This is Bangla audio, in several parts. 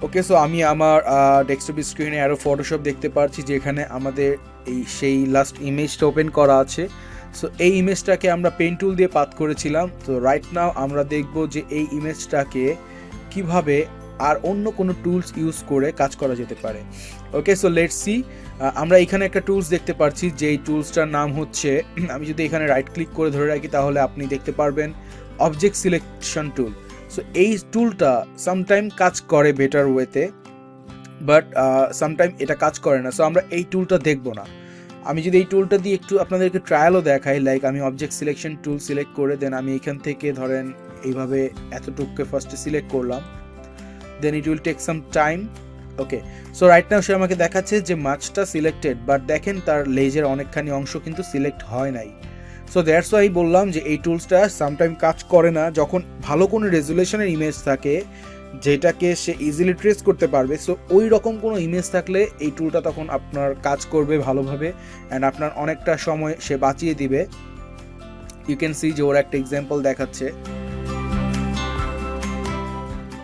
ওকে, সো আমি আমার ডেস্কটপ স্ক্রিনে আরও ফটোশপ দেখতে পাচ্ছি যেখানে আমাদের সেই লাস্ট ইমেজটা ওপেন করা আছে। সো এই ইমেজটাকে আমরা পেন টুল দিয়ে পাথ করেছিলাম। তো রাইট নাও আমরা দেখব যে এই ইমেজটাকে কিভাবে আর অন্য কোনো টুলস ইউজ করে কাজ করা যেতে পারে। ওকে, সো লেটস সি। আমরা এখানে একটা টুলস দেখতে পাচ্ছি, যেই টুলসটার নাম হচ্ছে, আমি যদি এখানে রাইট ক্লিক করে ধরে রাখি তাহলে আপনি দেখতে পারবেন অবজেক্ট সিলেকশন টুল। সো এই টুলটা সামটাইম কাজ করে বেটার ওয়েতে, বাট সামটাইম এটা কাজ করে না। সো আমরা এই টুলটা দেখব না। আমি যদি এই টুলটা দিয়ে একটু আপনাদেরকে ট্রায়ালও দেখাই, লাইক আমি অবজেক্ট সিলেকশন টুল সিলেক্ট করে দেন আমি এখান থেকে ধরেন এইভাবে এতটুকুকে ফার্স্টে সিলেক্ট করলাম, then it will take some time. Okay, so right now সে আমাকে দেখাচ্ছে যে মাছটা সিলেক্টেড, বাট দেখেন তার লেজের অনেকখানি অংশ কিন্তু সিলেক্ট হয় নাই। সো দ্যাটস ওয়াই বললাম যে এই টুলসটা সামটাইম কাজ করে না যখন ভালো কোনো রেজুলেশনের ইমেজ থাকে যেটাকে সে ইজিলি ট্রেস করতে পারবে। সো ওই রকম কোনো ইমেজ থাকলে এই টুলটা তখন আপনার কাজ করবে ভালোভাবে, অ্যান্ড আপনার অনেকটা সময় সে বাঁচিয়ে দিবে। ইউ ক্যান সি যে ওর একটা এক্সাম্পল দেখাচ্ছে।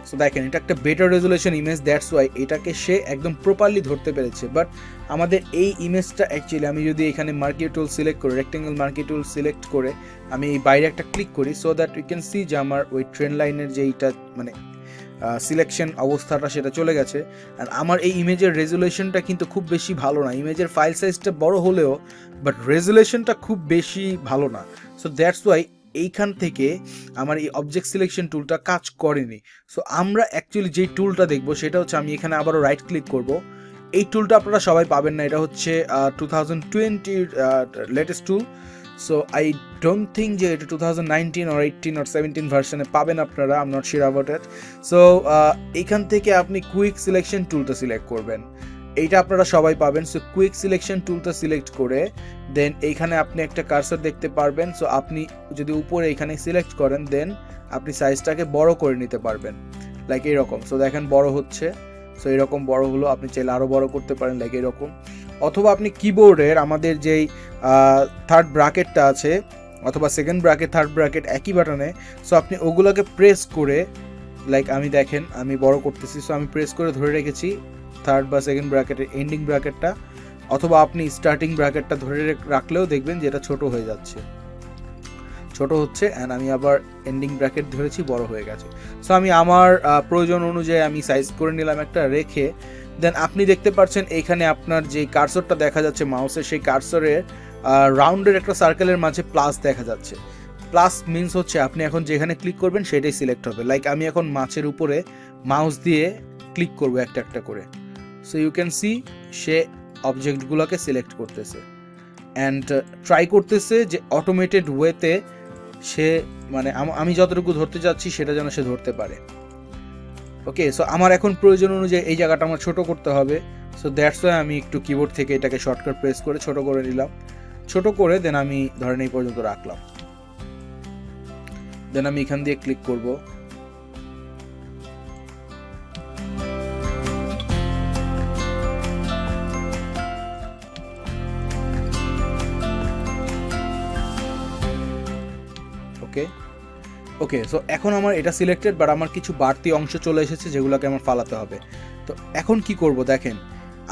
সো দেখেন এটা একটা better resolution image, that's why এটাকে সে একদম প্রপারলি ধরতে পেরেছে। বাট আমাদের এই ইমেজটা অ্যাকচুয়ালি আমি যদি এখানে মার্কি টুল সিলেক্ট করি, রেক্টেঙ্গেল মার্কি টুল সিলেক্ট করে আমি এই বাইরে একটা ক্লিক করি, so that you can see যে আমার ওই ট্রেন লাইনের যেইটা মানে সিলেকশন অবস্থাটা সেটা চলে গেছে। আর আমার এই ইমেজের রেজুলেশনটা কিন্তু খুব বেশি ভালো না, ইমেজের ফাইল সাইজটা বড় হলেও বাট রেজুলেশনটা খুব বেশি ভালো না। সো দ্যাটস ওয়াই এইখান থেকে আমার এই অবজেক্ট সিলেকশন টুলটা কাজ করেনি। সো আমরা অ্যাকচুয়ালি যেই টুলটা দেখবো সেটা হচ্ছে, আমি এখানে আবারও রাইট ক্লিক করব। এই টুলটা আপনারা সবাই পাবেন না, এটা হচ্ছে 2020 latest tool. So I don't think যে এটা 2019 or 18 or 17 ভার্সনে পাবেন আপনারা, I am not sure about it. So এইখান থেকে আপনি কুইক সিলেকশন টুলটা সিলেক্ট করবেন, এইটা আপনারা সবাই পাবেন। সো কুইক সিলেকশন টুলটা সিলেক্ট করে দেন এইখানে আপনি একটা কার্সর দেখতে পারবেন। সো আপনি যদি উপরে এইখানে সিলেক্ট করেন দেন আপনি সাইজটাকে বড় করে নিতে পারবেন, লাইক এরকম। সো দেখেন বড় হচ্ছে, সো এরকম বড় হলো, আপনি চাইলে আরও বড় করতে পারেন লাইক এরকম। অথবা আপনি কিবোর্ডের আমাদের যেই থার্ড ব্র্যাকেটটা আছে অথবা সেকেন্ড ব্র্যাকেট থার্ড ব্র্যাকেট একই বাটনে, সো আপনি ওগুলোকে প্রেস করে, লাইক আমি দেখেন আমি বড় করতেছি, সো আমি প্রেস করে ধরে রেখেছি থার্ড বা সেকেন্ড ব্র্যাকেটের এন্ডিং ব্র্যাকেটটা, অথবা আপনি স্টার্টিং ব্র্যাকেটটা ধরে রাখলেও দেখবেন যে এটা ছোট হয়ে যাচ্ছে, ছোট হচ্ছে, অ্যান্ড আমি আবার এন্ডিং ব্র্যাকেট ধরেছি, বড় হয়ে গেছে। সো আমি আমার প্রয়োজন অনুযায়ী আমি সাইজ করে নিলাম একটা, রেখে দেন আপনি দেখতে পাচ্ছেন এইখানে আপনার যে কার্সরটা দেখা যাচ্ছে মাউসের, সেই কার্সরের রাউন্ডের একটা সার্কেলের মাঝে প্লাস দেখা যাচ্ছে। প্লাস মিনস হচ্ছে আপনি এখন যেখানে ক্লিক করবেন সেটাই সিলেক্ট হবে। লাইক আমি এখন মাছের উপরে মাউস দিয়ে ক্লিক করবো একটা একটা করে, সো ইউ ক্যান সি সে অবজেক্টগুলোকে সিলেক্ট করতেছে অ্যান্ড ট্রাই করতেছে যে অটোমেটেড ওয়েতে সে মানে আমি যতটুকু ধরতে যাচ্ছি সেটা যেন সে ধরতে পারে। ওকে, সো আমার এখন প্রয়োজন অনুযায়ী এই জায়গাটা আমার ছোট করতে হবে। সো দ্যাটস ওয়াই আমি একটু কিবোর্ড থেকে এটাকে শর্টকাট প্রেস করে ছোট করে নিলাম, ছোট করে দেন আমি ধরেন এই পর্যন্ত রাখলাম, দেন আমি এখান দিয়ে ক্লিক করব। ওকে ওকে, সো এখন আমার এটা সিলেক্টেড, বাট আমার কিছু বাড়তি অংশ চলে এসেছে যেগুলোকে আমার ফালাতে হবে। তো এখন কি করব দেখেন,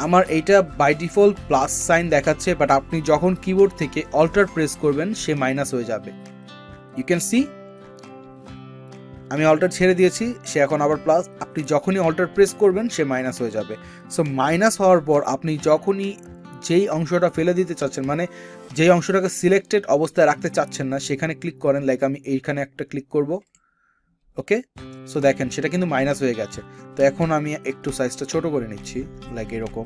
আমার এইটা বাই ডিফল্ট প্লাস সাইন দেখাচ্ছে, বাট আপনি যখন কিবোর্ড থেকে অল্টার প্রেস করবেন সে মাইনাস হয়ে যাবে। ইউ ক্যান সি আমি অল্টার ছেড়ে দিয়েছি, সে এখন আবার প্লাস। আপনি যখনই অল্টার প্রেস করবেন সে মাইনাস হয়ে যাবে। সো মাইনাস হওয়ার পর আপনি যখনই যেই অংশটা ফেলে দিতে চাচ্ছেন, মানে যেই অংশটাকে সিলেক্টেড অবস্থায় রাখতে চাচ্ছেন না, সেখানে ক্লিক করেন, লাইক আমি এইখানে একটা ক্লিক করব। ওকে, সো দেখেন সেটা কিন্তু মাইনাস হয়ে গেছে। তো এখন আমি একটু সাইজটা ছোট করে নিচ্ছি, লাইক এরকম।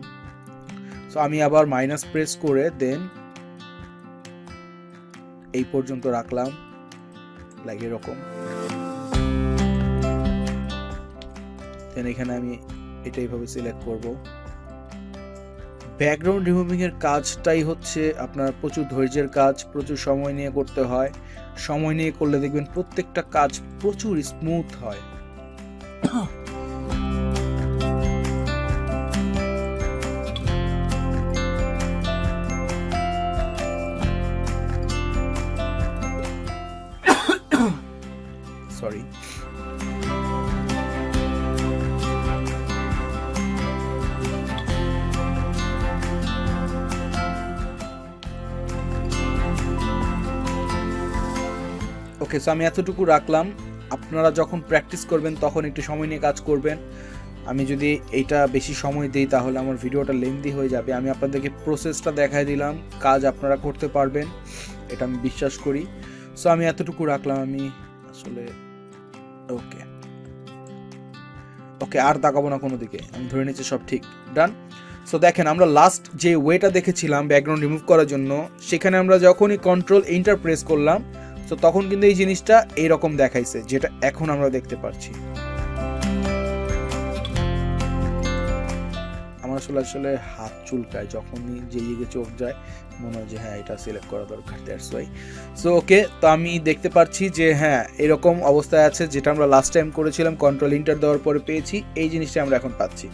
সো আমি আবার মাইনাস প্রেস করে দেন এই পর্যন্ত রাখলাম, লাইক এরকম। দেন এখানে আমি এটা এইভাবে সিলেক্ট করব। ব্যাকগ্রাউন্ড রিমুভিং এর কাজটাই হচ্ছে আপনার প্রচুর ধৈর্যের কাজ, প্রচুর সময় নিয়ে করতে হয়। সময় নিয়ে করলে দেখবেন প্রত্যেকটা কাজ প্রচুর স্মুথ হয়। সরি। ওকে, সো আমি এতটুকু রাখলাম। আপনারা যখন প্র্যাকটিস করবেন তখন একটু সময় নিয়ে কাজ করবেন। আমি যদি এইটা বেশি সময় দিই তাহলে আমার ভিডিওটা লেন্দি হয়ে যাবে। আমি আপনাদেরকে প্রসেসটা দেখাই দিলাম, কাজ আপনারা করতে পারবেন, এটা আমি বিশ্বাস করি। সো আমি এতটুকু রাখলাম। আমি আসলে ওকে ওকে আর তাকাবো না কোনো দিকে, আমি ধরে নিচ্ছি সব ঠিক, ডান। সো দেখেন, আমরা লাস্ট যে ওয়েটা দেখেছিলাম ব্যাকগ্রাউন্ড রিমুভ করার জন্য, সেখানে আমরা যখনই কন্ট্রোল এন্টার প্রেস করলাম তো তখন কিন্তু এই জিনিসটা এইরকম দেখাইছে, যেটা এখন আমরা দেখতে পাচ্ছি। আমার আসলে হাত চুলকায় যখনই যে দিকে চোখ যায়, মনে হয় যে হ্যাঁ এটা সিলেক্ট করা দরকার, দ্যাটস ওয়াই। সো ওকে, তো আমি দেখতে পাচ্ছি যে হ্যাঁ এরকম অবস্থায় আছে, যেটা আমরা লাস্ট টাইম করেছিলাম কন্ট্রোল এন্টার দেওয়ার পরে পেয়েছি, এই জিনিসটা আমরা এখন পাচ্ছি।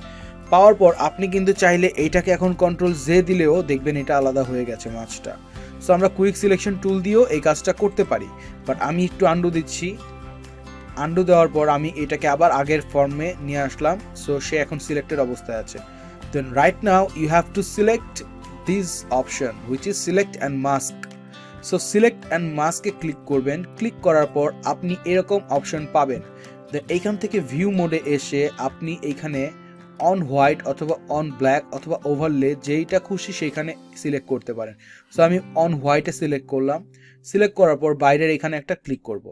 পাওয়ার পর আপনি কিন্তু চাইলে এইটাকে এখন কন্ট্রোল জে দিলেও দেখবেন এটা আলাদা হয়ে গেছে মাছটা। সো আমরা কুইক সিলেকশন টুল দিয়েও এই কাজটা করতে পারি, বাট আমি একটু আন্ডু দিচ্ছি। আন্ডু দেওয়ার পর আমি এটাকে আবার আগের ফর্মে নিয়ে আসলাম। সো সে এখন সিলেক্টেড অবস্থায় আছে। Then right now you have to select this option which is select and mask. So select and mask A click করবেন। ক্লিক করার পর আপনি এরকম অপশন পাবেন। দেন এইখান থেকে ভিউ মোডে এসে আপনি এইখানে অন হোয়াইট অথবা অন ব্ল্যাক অথবা ওভারলে যেইটা খুশি সেইখানে সিলেক্ট করতে পারেন। সো আমি অন হোয়াইটে সিলেক্ট করলাম। সিলেক্ট করার পর বাইরের এখানে একটা ক্লিক করব।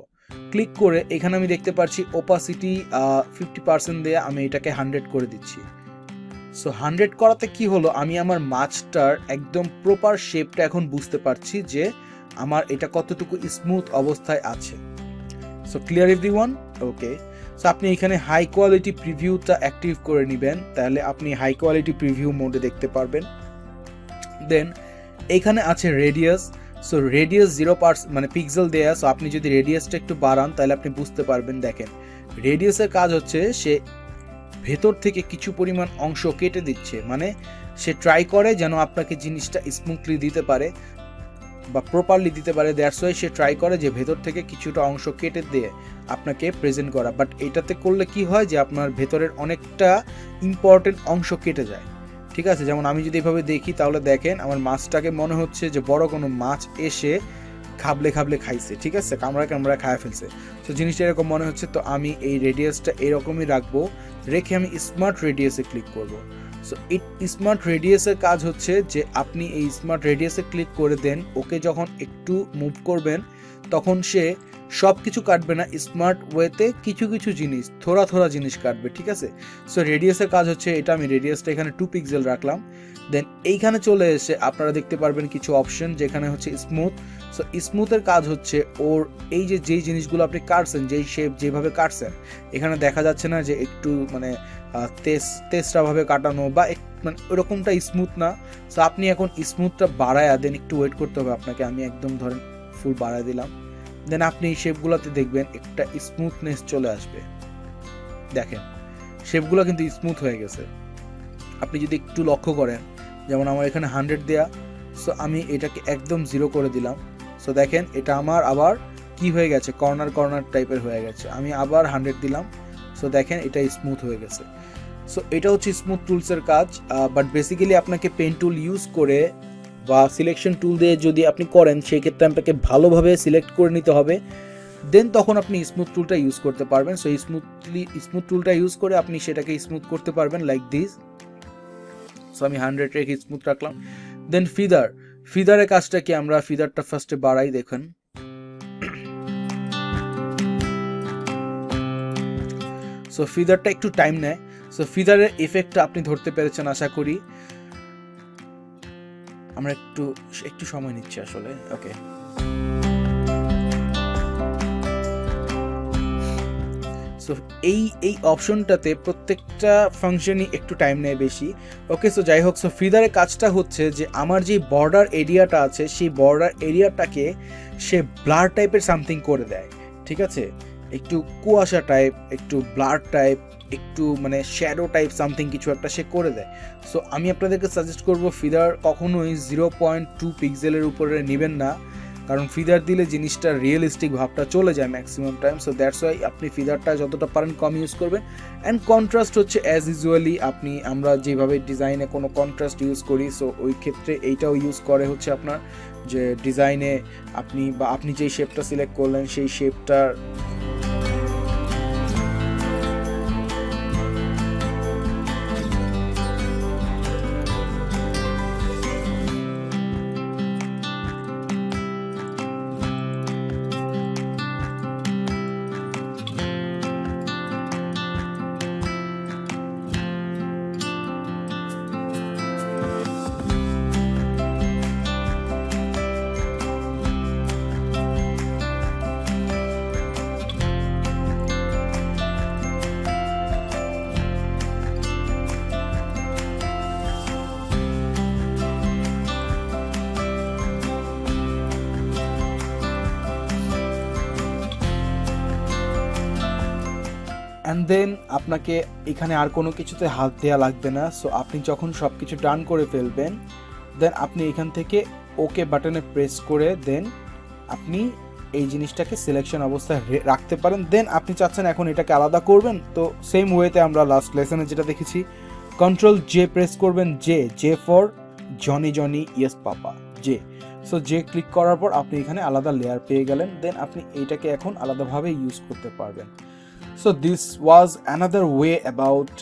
ক্লিক করে এখানে আমি দেখতে পাচ্ছি ওপাসিটি 50% দিয়ে আমি এটাকে 100 করে দিচ্ছি। সো 100 করাতে কি হলো, আমি আমার মাছটার একদম প্রপার শেপটা এখন বুঝতে পারছি যে আমার এটা কতটুকু স্মুথ অবস্থায় আছে। So clear everyone? Okay, so আপনি এখানে হাই কোয়ালিটি প্রিভিউটা অ্যাক্টিভ করে নেবেন, তাহলে আপনি হাই কোয়ালিটি প্রিভিউ মোডে দেখতে পারবেন। দেন এখানে আছে রেডিয়াস। সো রেডিয়াস 0% মানে পিক্সেল দেয়া। সো আপনি যদি রেডিয়াসটা একটু বাড়ান তাহলে আপনি বুঝতে পারবেন। দেখেন রেডিয়াসের কাজ হচ্ছে সে ভেতর থেকে কিছু পরিমাণ অংশ কেটে দিচ্ছে, মানে সে ট্রাই করে যেন আপনাকে জিনিসটা স্মুথলি দিতে পারে বা প্রপারলি দিতে পারে। দ্যাটস ওয়াই সে ট্রাই করে যে ভেতর থেকে কিছুটা অংশ কেটে দিয়ে আপনাকে প্রেজেন্ট করা। বাট এটাতে করলে কি হয় যে আপনার ভেতরের অনেকটা ইম্পর্টেন্ট অংশ কেটে যায়। ঠিক আছে, যেমন আমি যদি এভাবে দেখি তাহলে দেখেন আমার মাছটাকে মনে হচ্ছে যে বড় কোনো মাছ এসে খাবলে খাইছে, ঠিক আছে, কামড়া খায় ফেলছে। তো জিনিসটা এরকম মনে হচ্ছে। তো আমি এই রেডিয়াসটা এরকমই রাখবো, রেখে আমি স্মার্ট রেডিয়াসে ক্লিক করব। সো স্মার্ট রেডিয়াসের কাজ হচ্ছে যে আপনি এই স্মার্ট রেডিয়াসে ক্লিক করে দেন, ওকে যখন একটু মুভ করবেন তখন সে সব কিছু কাটবে না, স্মার্ট ওয়েতে কিছু কিছু জিনিস থোড়া জিনিস কাটবে, ঠিক আছে। সো রেডিয়াসের কাজ হচ্ছে এটা, আমি রেডিয়াসটা এখানে 2 পিক্সেল রাখলাম। দেন এইখানে চলে এসে আপনারা দেখতে পারবেন কিছু অপশন, যেখানে হচ্ছে স্মুথ। সো স্মুথের কাজ হচ্ছে ওর এই যে যেই জিনিসগুলো আপনি কাটছেন, যেই শেপ যেভাবে কাটছেন, এখানে দেখা যাচ্ছে না যে একটু মানে তেজটাভাবে কাটানো বা মানে ওরকমটা স্মুথ না। সো আপনি এখন স্মুথটা বাড়ায়া দেন, একটু ওয়েট করতে হবে আপনাকে। আমি একদম ধরেন ফুল বাড়ায় দিলাম। দেন আপনি এই শেপগুলোতে দেখবেন একটা স্মুথনেস চলে আসবে। দেখেন শেপগুলো কিন্তু স্মুথ হয়ে গেছে। আপনি যদি একটু লক্ষ্য করেন, যেমন আমার এখানে 100 দেয়া, সো আমি এটাকে একদম 0 করে দিলাম। সো দেখেন এটা আমার আবার কি হয়ে গেছে, কর্নার টাইপের হয়ে গেছে। আমি আবার 100 দিলাম। সো দেখেন এটা স্মুথ হয়ে গেছে। সো এটা হচ্ছে স্মুথ টুলসের কাজ। বাট বেসিক্যালি আপনাকে পেন টুল ইউজ করে বা সিলেকশন টুল দিয়ে যদি আপনি করেন, সেই ক্ষেত্রে আপনাকে ভালোভাবে সিলেক্ট করে নিতে হবে। দেন তখন আপনি স্মুথ টুলটা ইউজ করতে পারবেন। সো স্মুথ টুলটা ইউজ করে আপনি সেটাকে স্মুথ করতে পারবেন লাইক দিস। সো আমি 100 রেখে স্মুথ রাখলাম। দেন ফিদারের কাজটা কি, আমরা ফিদারটা ফার্স্টে বাড়াই। দেখেন সো ফিদারটা একটু টাইম নেয়। সো ফিদারের এফেক্টটা আপনি ধরতে পেরেছেন আশা করি। আমরা একটু সময় নিচ্ছি আসলে। ওকে, সো এই অপশনটাতে প্রত্যেকটা ফাংশনই একটু টাইম নেয় বেশি। ওকে, সো যাই হোক, সো ফিদারের কাজটা হচ্ছে যে আমার যে বর্ডার এরিয়াটা আছে সেই বর্ডার এরিয়াটাকে সে ব্লার টাইপের সামথিং করে দেয়, ঠিক আছে, একটু কুয়াশা টাইপ, একটু ব্লার টাইপ, একটু মানে শ্যাডো টাইপ সামথিং কিছু একটা সে করে দেয়। সো আমি আপনাদেরকে সাজেস্ট করব ফিদার কখনোই 0.2 পিক্সেলের উপরে নেবেন না। কারণ ফিদার দিলে জিনিসটা রিয়েলিস্টিক ভাবটা চলে যায় maximum time. So that's why আপনি ফিদারটা যতটা পারেন কম ইউজ করবেন। অ্যান্ড কন্ট্রাস্ট হচ্ছে অ্যাজ ইউজুয়ালি আমরা যেভাবে ডিজাইনে কোনো কন্ট্রাস্ট ইউজ করি, সো ওই ক্ষেত্রে এইটাও ইউজ করে হচ্ছে আপনার যে ডিজাইনে আপনি যেই শেপটা সিলেক্ট করলেন সেই শেপটার অ্যান্ড দেন আপনাকে এখানে আর কোনো কিছুতে হাত দেওয়া লাগবে না। সো আপনি যখন সব কিছু ডান করে ফেলবেন দেন আপনি এখান থেকে ওকে বাটনে প্রেস করে দেন আপনি এই জিনিসটাকে সিলেকশন অবস্থায় রাখতে পারেন। দেন আপনি চাচ্ছেন এখন এটাকে আলাদা করবেন, তো সেম ওয়েতে আমরা লাস্ট লেসনে যেটা দেখেছি, কন্ট্রোল জে প্রেস করবেন, J for Johnny yes papa J. So J click করার পর আপনি এখানে আলাদা লেয়ার পেয়ে গেলেন। দেন আপনি এইটাকে এখন আলাদাভাবে ইউজ করতে পারবেন। So this was another way about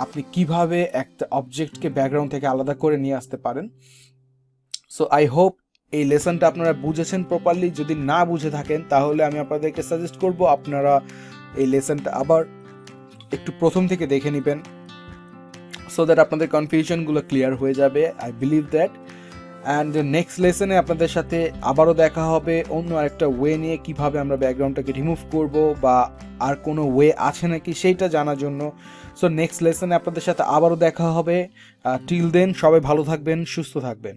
আপনি কিভাবে একটা অবজেক্টকে ব্যাকগ্রাউন্ড থেকে আলাদা করে নিয়ে আসতে পারেন। সো আই হোপ এই লেসনটা আপনারা বুঝেছেন প্রপারলি। যদি না বুঝে থাকেন তাহলে আমি আপনাদেরকে সাজেস্ট করব আপনারা এই লেসনটা আবার একটু প্রথম থেকে দেখে নেবেন, সো দ্যাট আপনাদের কনফিউশনগুলো ক্লিয়ার হয়ে যাবে। I believe that. And next লেসনে আপনাদের সাথে আবারও দেখা হবে অন্য আরেকটা ওয়ে নিয়ে, কিভাবে আমরা ব্যাকগ্রাউন্ডটাকে রিমুভ করব বা আর কোনো ওয়ে আছে নাকি সেইটা জানার জন্য। সো নেক্সট লেসনে আপনাদের সাথে আবারও দেখা হবে। টিল দেন সবাই ভালো থাকবেন, সুস্থ থাকবেন।